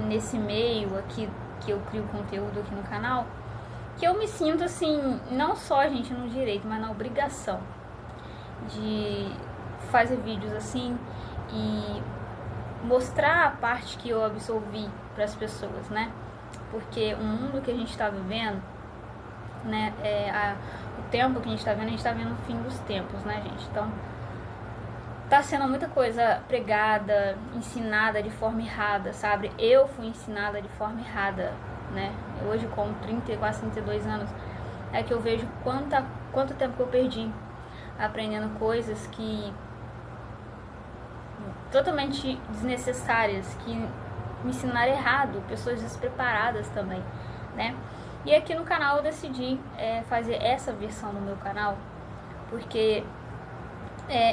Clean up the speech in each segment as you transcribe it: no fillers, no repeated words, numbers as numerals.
nesse meio aqui, que eu crio conteúdo aqui no canal, que eu me sinto assim, não só, gente, no direito, mas na obrigação de fazer vídeos assim e mostrar a parte que eu absorvi para as pessoas, né? Porque o mundo que a gente está vivendo, né, o tempo que a gente está vendo o fim dos tempos, né, gente? Então, tá sendo muita coisa pregada, ensinada de forma errada, sabe? Eu fui ensinada de forma errada, né? Hoje, com 30, quase 32 anos, é que eu vejo quanto tempo que eu perdi aprendendo coisas que totalmente desnecessárias, que me ensinaram errado, pessoas despreparadas também, né? E aqui no canal eu decidi fazer essa versão no meu canal, porque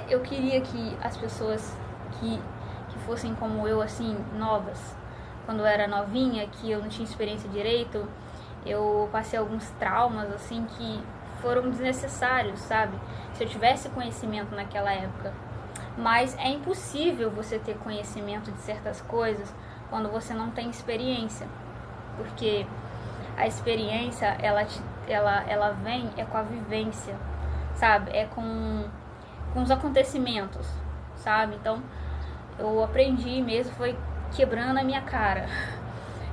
eu queria que as pessoas que fossem como eu, assim, novas, quando eu era novinha, que eu não tinha experiência direito, eu passei alguns traumas, assim, que foram desnecessários, sabe? Se eu tivesse conhecimento naquela época. Mas é impossível você ter conhecimento de certas coisas quando você não tem experiência. Porque a experiência, ela vem com a vivência, sabe? É com os acontecimentos, sabe? Então, eu aprendi mesmo, foi quebrando a minha cara.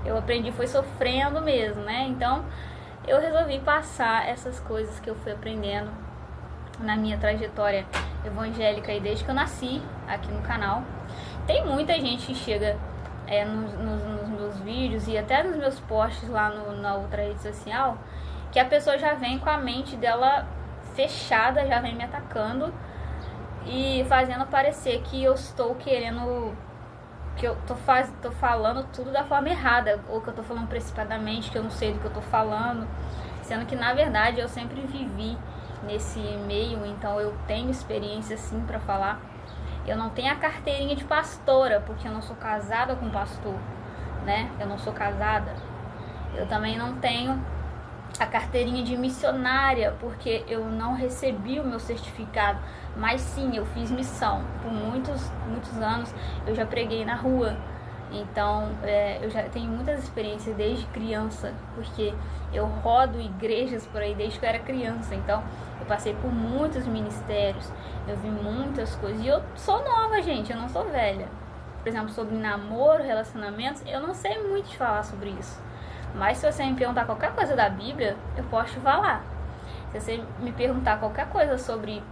Eu aprendi, foi sofrendo mesmo, né? Então, eu resolvi passar essas coisas que eu fui aprendendo na minha trajetória evangélica e desde que eu nasci aqui no canal. Tem muita gente que chega nos meus vídeos e até nos meus posts lá na outra rede social, que a pessoa já vem com a mente dela fechada, já vem me atacando e fazendo parecer que eu estou querendo, que eu tô falando tudo da forma errada, ou que eu tô falando precipitadamente, que eu não sei do que eu tô falando, sendo que na verdade eu sempre vivi nesse meio, então eu tenho experiência sim para falar. Eu não tenho a carteirinha de pastora, porque eu não sou casada com pastor, né? Eu não sou casada. Eu também não tenho a carteirinha de missionária, porque eu não recebi o meu certificado. Mas sim, eu fiz missão. Por muitos anos eu já preguei na rua. Então, eu já tenho muitas experiências desde criança, porque eu rodo igrejas por aí desde que eu era criança. Então, eu passei por muitos ministérios, eu vi muitas coisas. E eu sou nova, gente, eu não sou velha. Por exemplo, sobre namoro, relacionamentos, eu não sei muito de falar sobre isso. Mas se você me perguntar qualquer coisa da Bíblia, eu posso te falar. Se você me perguntar qualquer coisa sobre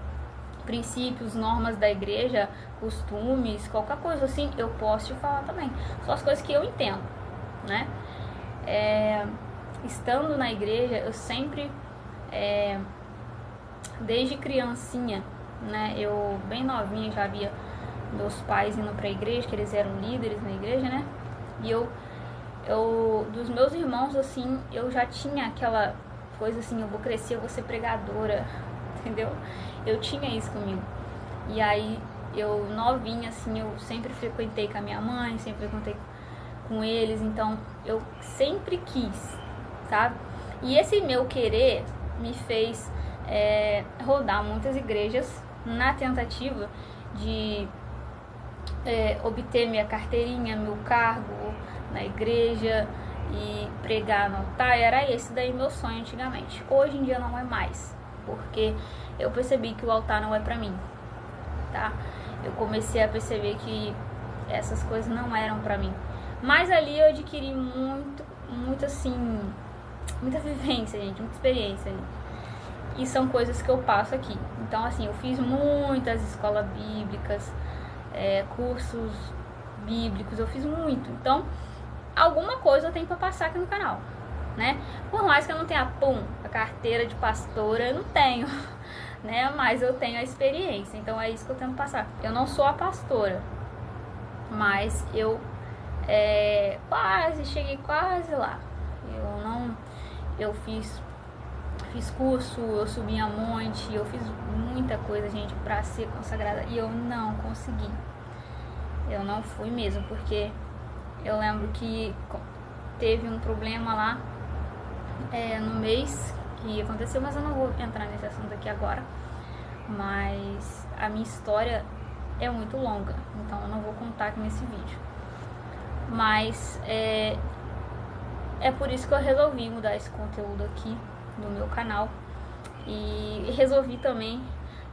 princípios, normas da igreja, costumes, qualquer coisa assim, eu posso te falar também. São as coisas que eu entendo, né? Estando na igreja, eu sempre, desde criancinha, né? Eu bem novinha já via meus pais indo pra igreja, que eles eram líderes na igreja, né? E eu dos meus irmãos, assim, eu já tinha aquela coisa assim, eu vou crescer, eu vou ser pregadora, entendeu? Eu tinha isso comigo. E aí, eu novinha, assim, eu sempre frequentei com a minha mãe, sempre frequentei com eles, então eu sempre quis, sabe? E esse meu querer me fez rodar muitas igrejas na tentativa de obter minha carteirinha, meu cargo na igreja e pregar no altar. Era esse daí meu sonho antigamente. Hoje em dia não é mais, porque eu percebi que o altar não é pra mim, tá? Eu comecei a perceber que essas coisas não eram pra mim. Mas ali eu adquiri muito assim, muita vivência, gente, muita experiência ali. E são coisas que eu passo aqui. Então, assim, eu fiz muitas escolas bíblicas, cursos bíblicos, eu fiz muito. Então, alguma coisa eu tenho pra passar aqui no canal, né? Por mais que eu não tenha, a carteira de pastora, eu não tenho, né? Mas eu tenho a experiência, então é isso que eu tento passar. Eu não sou a pastora, mas eu cheguei quase lá. Eu fiz curso, eu subi a monte, eu fiz muita coisa, gente, pra ser consagrada, e eu não consegui. Eu não fui mesmo, porque eu lembro que teve um problema lá no mês que aconteceu, mas eu não vou entrar nesse assunto aqui agora. Mas a minha história é muito longa, então eu não vou contar aqui nesse vídeo. mas é por isso que eu resolvi mudar esse conteúdo aqui no meu canal e resolvi também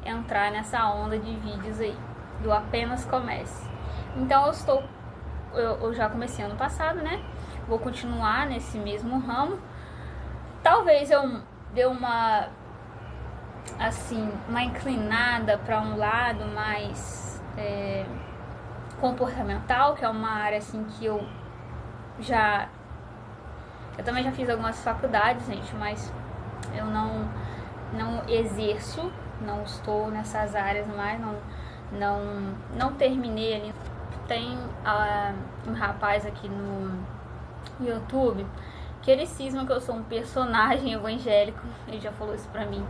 entrar nessa onda de vídeos aí do Apenas Comece. Então eu já comecei ano passado, né? Vou continuar nesse mesmo ramo. Talvez eu dê uma inclinada para um lado mais comportamental, que é uma área assim que eu também já fiz algumas faculdades, gente, mas eu não exerço, não estou nessas áreas mais, não terminei ali. Tem um rapaz aqui no YouTube que ele cisma que eu sou um personagem evangélico, ele já falou isso pra mim.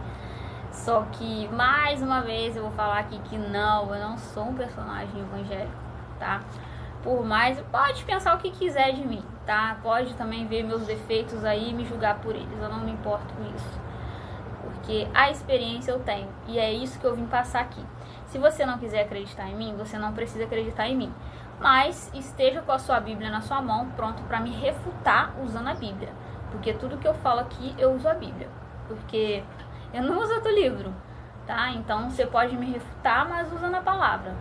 Só que, mais uma vez, eu vou falar aqui que eu não sou um personagem evangélico, tá? Por mais, pode pensar o que quiser de mim, tá? Pode também ver meus defeitos aí e me julgar por eles, eu não me importo com isso. Porque a experiência eu tenho, e é isso que eu vim passar aqui. Se você não quiser acreditar em mim, você não precisa acreditar em mim. Mas esteja com a sua Bíblia na sua mão, pronto para me refutar usando a Bíblia. Porque tudo que eu falo aqui, eu uso a Bíblia. Porque eu não uso outro livro, tá? Então você pode me refutar, mas usando a palavra.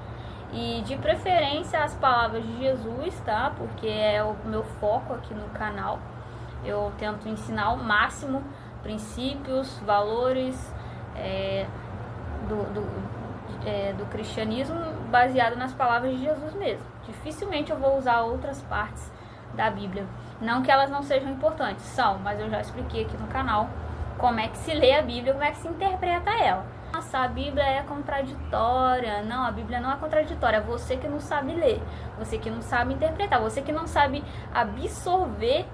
E de preferência as palavras de Jesus, tá? Porque é o meu foco aqui no canal. Eu tento ensinar ao máximo princípios, valores do cristianismo baseado nas palavras de Jesus mesmo. Dificilmente eu vou usar outras partes da Bíblia. Não que elas não sejam importantes, são, mas eu já expliquei aqui no canal como é que se lê a Bíblia, como é que se interpreta ela. Nossa, a Bíblia é contraditória. Não, a Bíblia não é contraditória. É você que não sabe ler, você que não sabe interpretar, você que não sabe absorver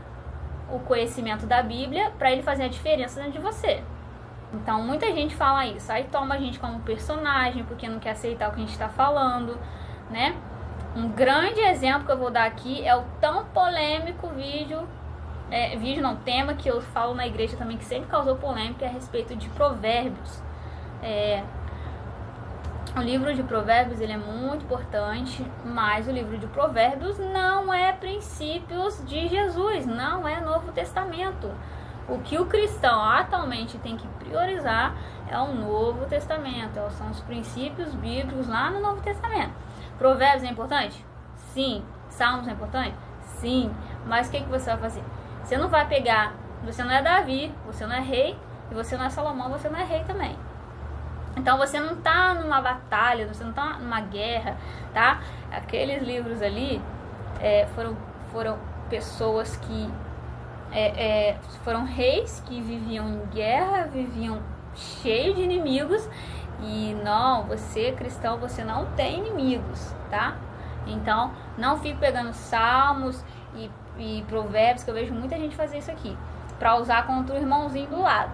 o conhecimento da Bíblia para ele fazer a diferença dentro de você. Então muita gente fala isso, aí toma a gente como personagem porque não quer aceitar o que a gente está falando, né? Um grande exemplo que eu vou dar aqui é o tão polêmico tema que eu falo na igreja também, que sempre causou polêmica, a respeito de Provérbios. O livro de Provérbios ele é muito importante, mas o livro de Provérbios não é princípios de Jesus, não é Novo Testamento. O que o cristão atualmente tem que priorizar é o Novo Testamento, são os princípios bíblicos lá no Novo Testamento. Provérbios é importante? Sim. Salmos é importante? Sim. Mas o que você vai fazer? Você não vai pegar, você não é Davi, você não é rei, e você não é Salomão, você não é rei também. Então você não está numa batalha, você não está numa guerra, tá? Aqueles livros ali foram pessoas que foram reis que viviam em guerra, viviam cheios de inimigos. E não, você cristão, você não tem inimigos, tá? Então não fique pegando salmos e provérbios, que eu vejo muita gente fazer isso aqui, para usar contra o irmãozinho do lado,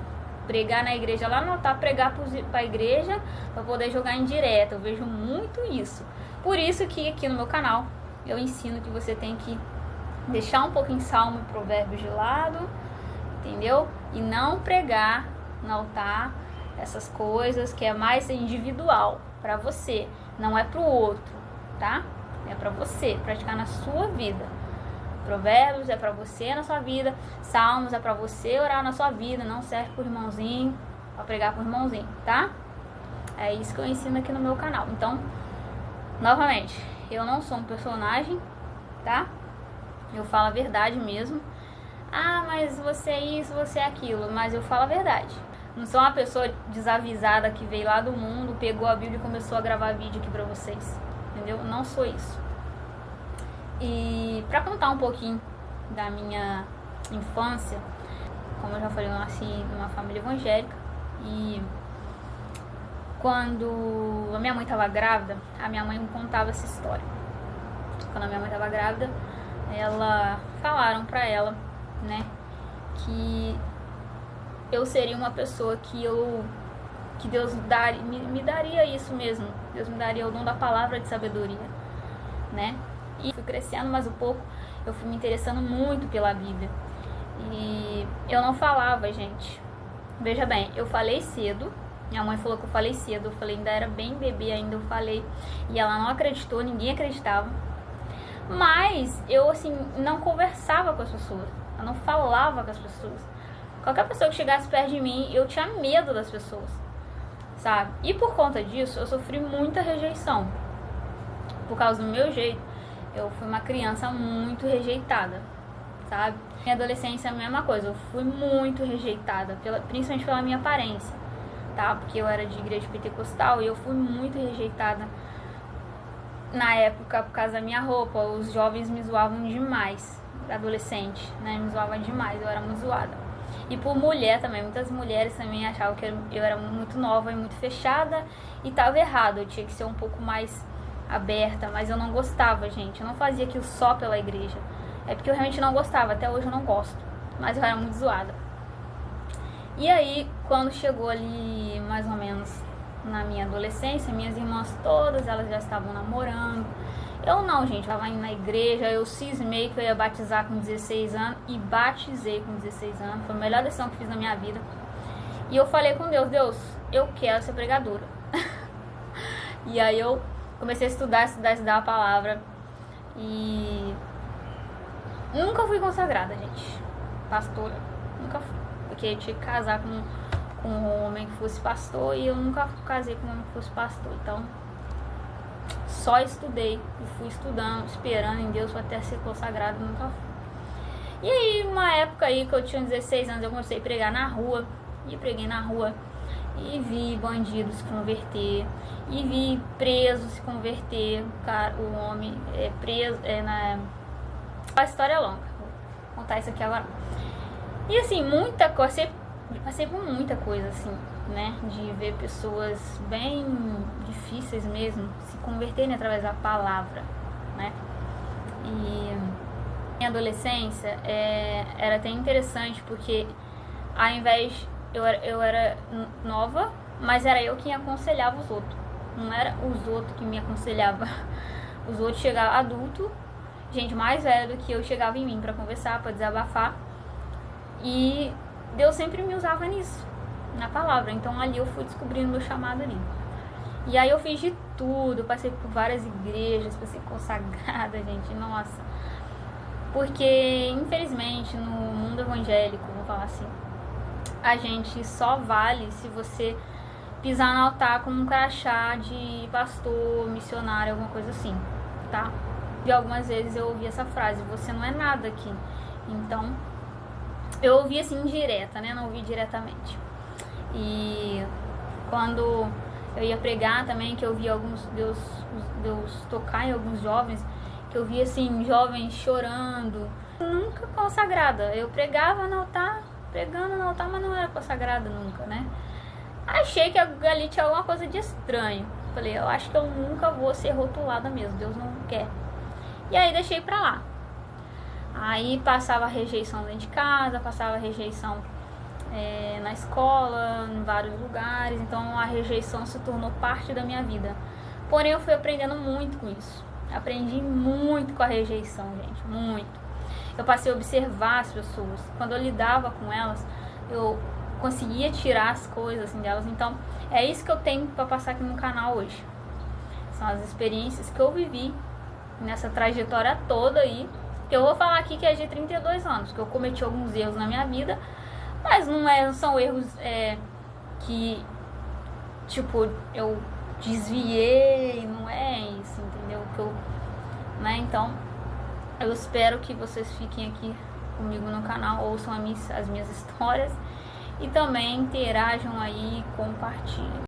pregar na igreja lá no altar, pregar para a igreja para poder jogar em direto. Eu vejo muito isso. Por isso que aqui no meu canal eu ensino que você tem que deixar um pouquinho salmo e provérbios de lado, entendeu? E não pregar no altar essas coisas que é mais individual para você, não é para o outro, tá? É para você praticar na sua vida. Provérbios é para você na sua vida, salmos é para você orar na sua vida, não serve pro irmãozinho, para pregar pro irmãozinho, tá? É isso que eu ensino aqui no meu canal. Então, novamente, eu não sou um personagem, tá? Eu falo a verdade mesmo. Ah, mas você é isso, você é aquilo, mas eu falo a verdade. Não sou uma pessoa desavisada que veio lá do mundo, pegou a Bíblia e começou a gravar vídeo aqui pra vocês. Entendeu? Não sou isso. E pra contar um pouquinho da minha infância, como eu já falei, eu nasci numa família evangélica. E quando a minha mãe estava grávida, a minha mãe me contava essa história. Quando a minha mãe estava grávida, falaram pra ela, né, que eu seria uma pessoa que Deus me daria isso mesmo. Deus me daria o dom da palavra de sabedoria, né? E fui crescendo mais um pouco, eu fui me interessando muito pela Bíblia. E eu não falava, gente. Veja bem, eu falei cedo. Minha mãe falou que eu falei cedo. Eu falei, ainda era bem bebê ainda, eu falei. E ela não acreditou, ninguém acreditava. Mas eu, assim, não conversava com as pessoas. Eu não falava com as pessoas. Qualquer pessoa que chegasse perto de mim, eu tinha medo das pessoas, sabe? E por conta disso, eu sofri muita rejeição. Por causa do meu jeito, eu fui uma criança muito rejeitada, sabe? Minha adolescência é a mesma coisa. Eu fui muito rejeitada, principalmente pela minha aparência, tá? Porque eu era de igreja pentecostal e eu fui muito rejeitada na época por causa da minha roupa. Os jovens me zoavam demais, adolescente, né? Me zoavam demais, eu era muito zoada. E por mulher também, muitas mulheres também achavam que eu era muito nova e muito fechada e tava errado, eu tinha que ser um pouco mais aberta, mas eu não gostava, gente. Eu não fazia aquilo só pela igreja, é porque eu realmente não gostava, até hoje eu não gosto, mas eu era muito zoada. E aí, quando chegou ali mais ou menos na minha adolescência, minhas irmãs todas, elas já estavam namorando. Eu não, gente, eu estava indo na igreja, eu cismei que eu ia batizar com 16 anos e batizei com 16 anos. Foi a melhor decisão que fiz na minha vida. E eu falei com Deus, Deus, eu quero ser pregadora. E aí eu comecei a estudar a palavra. E nunca fui consagrada, gente, pastora, nunca fui. Porque eu tinha que casar com um homem que fosse pastor e eu nunca casei com um homem que fosse pastor. Então, só estudei e fui estudando, esperando em Deus até ser consagrado, nunca fui. E aí, uma época aí que eu tinha 16 anos, eu comecei a pregar na rua, e preguei na rua, e vi bandidos se converter, e vi presos se converter, o homem é preso, a história é longa, vou contar isso aqui agora. E assim, muita coisa, passei por muita coisa assim, né, de ver pessoas bem difíceis mesmo se converterem através da palavra, né. E minha adolescência era até interessante, porque ao invés, eu era nova, mas era eu quem aconselhava os outros, não era os outros que me aconselhavam. Os outros chegavam adulto, gente mais velha do que eu, chegava em mim para conversar, para desabafar, e Deus sempre me usava nisso, na palavra. Então ali eu fui descobrindo meu chamado ali. E aí eu fiz de tudo, passei por várias igrejas pra ser consagrada, gente, nossa. Porque, infelizmente, no mundo evangélico, vamos falar assim, a gente só vale se você pisar no altar com um crachá de pastor, missionário, alguma coisa assim, tá? E algumas vezes eu ouvi essa frase, você não é nada aqui. Então, eu ouvi assim indireta, né? Não ouvi diretamente. E quando eu ia pregar também, que eu via Deus tocar em alguns jovens, que eu via assim, jovens chorando, nunca consagrada. Eu pregava no altar, pregando no altar, mas não era consagrada nunca, né? Achei que ali tinha alguma coisa de estranho. Falei, eu acho que eu nunca vou ser rotulada mesmo, Deus não quer. E aí deixei pra lá. Aí passava rejeição dentro de casa, passava rejeição na escola, em vários lugares. Então a rejeição se tornou parte da minha vida. Porém eu fui aprendendo muito com isso. Aprendi muito com a rejeição, gente, muito. Eu passei a observar as pessoas. Quando eu lidava com elas, eu conseguia tirar as coisas assim delas. Então é isso que eu tenho para passar aqui no canal hoje. São as experiências que eu vivi nessa trajetória toda aí. Que eu vou falar aqui que é de 32 anos, que eu cometi alguns erros na minha vida, mas não são erros que, tipo, eu desviei, não é isso, entendeu? Né? Então, eu espero que vocês fiquem aqui comigo no canal, ouçam as minhas histórias e também interajam aí, compartilhem.